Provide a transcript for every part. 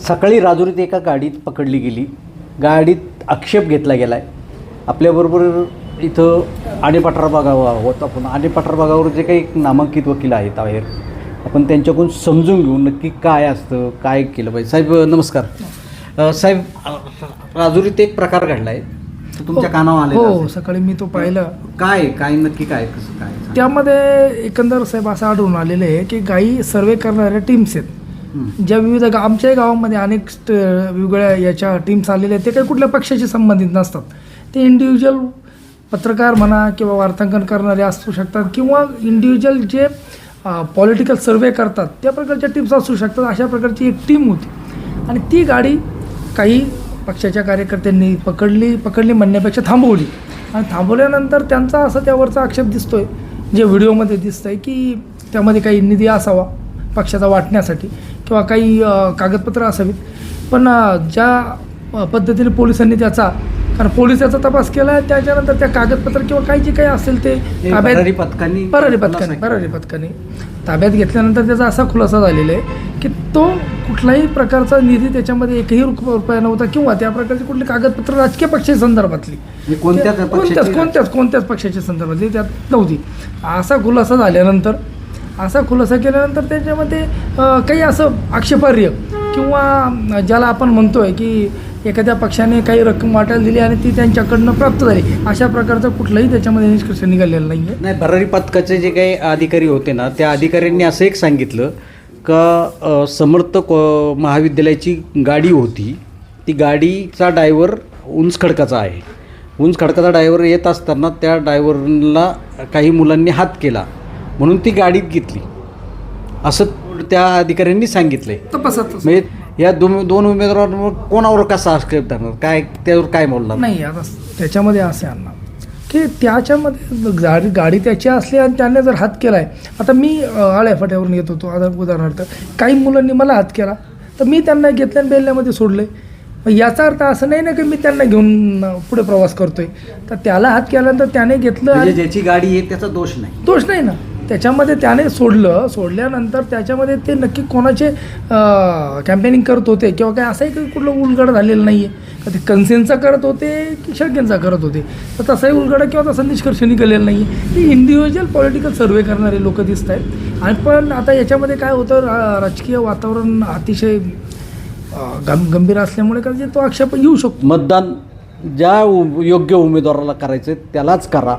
सकाळी राजुरीत एका गाडीत पकडली गेली. गाडीत आक्षेप घेतला गेला आहे. आपल्याबरोबर इथं आडेपठार भागावर होता. पण आडेपठार भागावर जे काही नामांकित वकील आहेत बाहेर, आपण त्यांच्याकडून समजून घेऊ नक्की काय असतं, काय केलं पाहिजे. साहेब नमस्कार. साहेब, राजुरीत एक प्रकार घडला आहे, तो तुमच्या कानावर आलेला हो, सकाळी मी तो पाहिला. काय नक्की काय कसं काय त्यामध्ये एकंदर साहेब असं आढळून आलेलं आहे की गायी सर्वे करणाऱ्या टीम्स आहेत ज्या विविध आमच्याही गावामध्ये अनेक वेगवेगळ्या याच्या टीम्स आलेल्या आहेत. ते काही कुठल्या पक्षाशी संबंधित नसतात. ते इंडिव्हिज्युअल पत्रकार म्हणा किंवा वार्तांकन करणारे असू शकतात किंवा इंडिव्हिज्युअल जे पॉलिटिकल सर्वे करतात त्या प्रकारच्या टीम्स असू शकतात. अशा प्रकारची एक टीम होती आणि ती गाडी काही पक्षाच्या कार्यकर्त्यांनी पकडली म्हणण्यापेक्षा थांबवली. आणि थांबवल्यानंतर त्यांचा असं त्यावरचा आक्षेप दिसतोय, जे व्हिडिओमध्ये दिसतं आहे की त्यामध्ये काही निधी असावा पक्षाचा वाटण्यासाठी किंवा काही कागदपत्र असावीत. पण ज्या पद्धतीने पोलिसांनी त्याचा, कारण पोलीस त्याचा तपास केला आहे, त्याच्यानंतर त्या कागदपत्र किंवा काही जे काही असेल ते भरारी पथकाने ताब्यात घेतल्यानंतर त्याचा असा खुलासा झालेला आहे की तो कुठलाही प्रकारचा निधी त्याच्यामध्ये एकही रुपया नव्हता किंवा त्या प्रकारची कुठली कागदपत्र राजकीय पक्षाच्या संदर्भातली कोणत्याच पक्षाच्या संदर्भातली त्यात नव्हती. असा खुलासा केल्यानंतर त्याच्यामध्ये काही असं आक्षेपार्ह किंवा ज्याला आपण म्हणतोय की एखाद्या पक्षाने काही रक्कम वाटायला दिली आणि ती त्यांच्याकडनं प्राप्त झाली, अशा प्रकारचं कुठलंही त्याच्यामध्ये निष्कर्ष निघालेला नाही आहे. नाही, भरारी पथकाचे जे काही अधिकारी होते ना, त्या अधिकाऱ्यांनी असं एक सांगितलं का समर्थ महाविद्यालयाची गाडी होती, ती गाडीचा ड्रायव्हर उंच खडकाचा आहे. उंच खडकाचा ड्रायव्हर येत असताना त्या ड्रायव्हरला काही मुलांनी हात केला म्हणून ती गाडीत घेतली, असं त्या अधिकाऱ्यांनी सांगितलंय. तपासात म्हणजे या दोन उमेदवारांवर कोणावर कसा आक्षेप धरणार, काय त्यावर काय बोलणार नाही. आता त्याच्यामध्ये असे आणणार की त्याच्यामध्ये गाडी त्याची असली आणि त्याने जर हात केला आहे. आता मी आळ्याफाट्यावरून येत होतो, आता उदाहरणार्थ काही मुलांनी मला हात केला तर मी त्यांना घेतल्या आणि बेल्ल्यामध्ये सोडले. याचा अर्थ असं नाही ना की मी त्यांना घेऊन पुढे प्रवास करतोय. तर त्याला हात केल्यानंतर त्याने घेतलं आणि ज्याची गाडी आहे त्याचा दोष नाही ना. त्याच्यामध्ये त्याने सोडल्यानंतर त्याच्यामध्ये ते नक्की कोणाचे कॅम्पेनिंग करत होते किंवा काय असंही काही कुठलं उलगडा झालेलं नाही आहे का ते कन्सेनचा करत होते की शर्केंचा करत होते. तर तसाही उलगडा किंवा तसा निष्कर्ष निघालेला नाही आहे. ती इंडिव्हिज्युअल पॉलिटिकल सर्वे करणारे लोक दिसत आहेत. आणि पण आता याच्यामध्ये काय होतं, राजकीय वातावरण अतिशय गंभीर असल्यामुळे कारण तो आक्षेप येऊ शकतो. मतदान ज्या योग्य उमेदवाराला करायचं त्यालाच करा.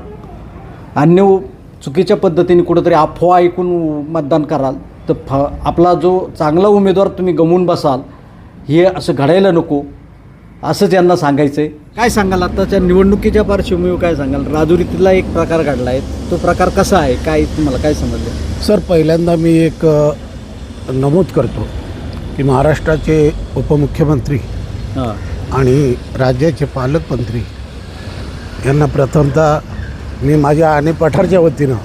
अन्य चुकीच्या पद्धतीने कुठंतरी अफवा ऐकून मतदान कराल तर आपला जो चांगला उमेदवार तुम्ही गमवून बसाल, हे असं घडायला नको, असं त्यांना सांगायचं आहे. काय सांगाल आताच्या निवडणुकीच्या पार्श्वभूमीवर, काय सांगाल? राजुरीतला एक प्रकार घडला आहे, तो प्रकार कसा आहे, काय तुम्हाला काय समजलं? सर, पहिल्यांदा मी एक नमूद करतो की महाराष्ट्राचे उपमुख्यमंत्री आणि राज्याचे पालकमंत्री यांना प्रथमतः मी माझ्या आडेपठारच्या वतीनं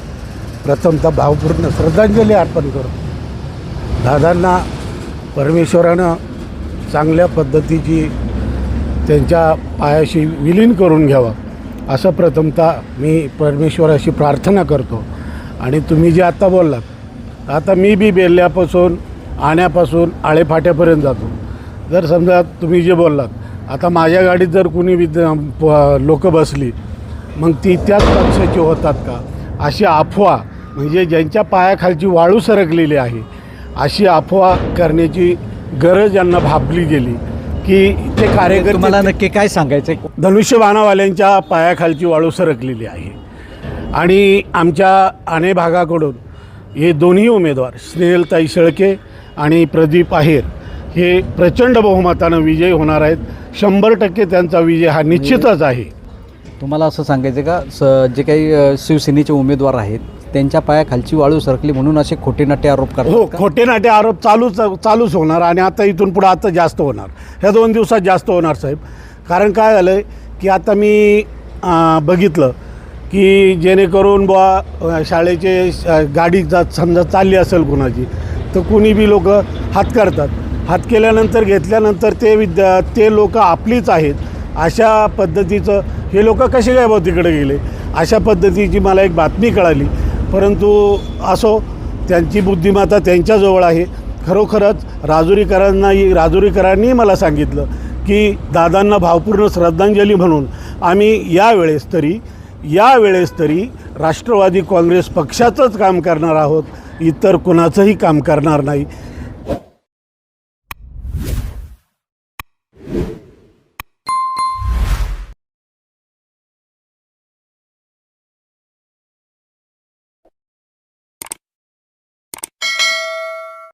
प्रथमतः भावपूर्ण श्रद्धांजली अर्पण करतो. दादांना परमेश्वरानं चांगल्या पद्धतीची त्यांच्या पायाशी विलीन करून घ्यावं असं प्रथमतः मी परमेश्वराशी प्रार्थना करतो. आणि तुम्ही जे आत्ता बोललात, आता मी बी बेल्ल्यापासून आण्यापासून आळेफाट्यापर्यंत जातो. जर समजा तुम्ही जे बोललात, आता माझ्या गाडीत जर कुणी लोक बसली मग ती त्याच पक्षाची होतात का, अशी अफवा, म्हणजे ज्यांच्या पायाखालची वाळू सरकलेली आहे अशी अफवा करण्याची गरज यांना भाबली गेली की ते कार्यकर्ते. मला नक्की काय सांगायचं आहे? धनुष्यबाणावाल्यांच्या पायाखालची वाळू सरकलेली आहे. आणि आमच्या आणे भागाकडून हे दोन्ही उमेदवार स्नेहलताई शेळके आणि प्रदीप आहेर हे प्रचंड बहुमतानं विजयी होणार आहेत. 100% त्यांचा विजय हा निश्चितच आहे. तुम्हाला असं सांगायचं का, जे काही शिवसेनेचे उमेदवार आहेत त्यांच्या पायाखालची वाळू सरकली म्हणून असे खोटेनाटे आरोप करतात? हो, खोटेनाटे आरोप चालूच होणार. आणि आता इथून पुढं आता जास्त होणार, ह्या 2 दिवसात जास्त होणार साहेब. कारण काय झालं आहे की आता मी बघितलं की जेणेकरून शाळेचे गाडी समजा चालली असेल कुणाची, तर कुणी बी लोक हात करतात. हात केल्यानंतर घेतल्यानंतर ते लोक आपलीच आहेत अशा पद्धतीचं, हे लोक कसे काय तिकडे गेले अशा पद्धतीची मला एक बातमी कळाली. परंतु असो, त्यांची बुद्धिमत्ता त्यांच्याजवळ आहे. खरोखरच राजुरीकरांनी मला सांगितलं की दादांना भावपूर्ण श्रद्धांजली म्हणून आम्ही यावेळेस तरी राष्ट्रवादी काँग्रेस पक्षाचंच काम करणार आहोत, इतर कुणाचंही काम करणार नाही.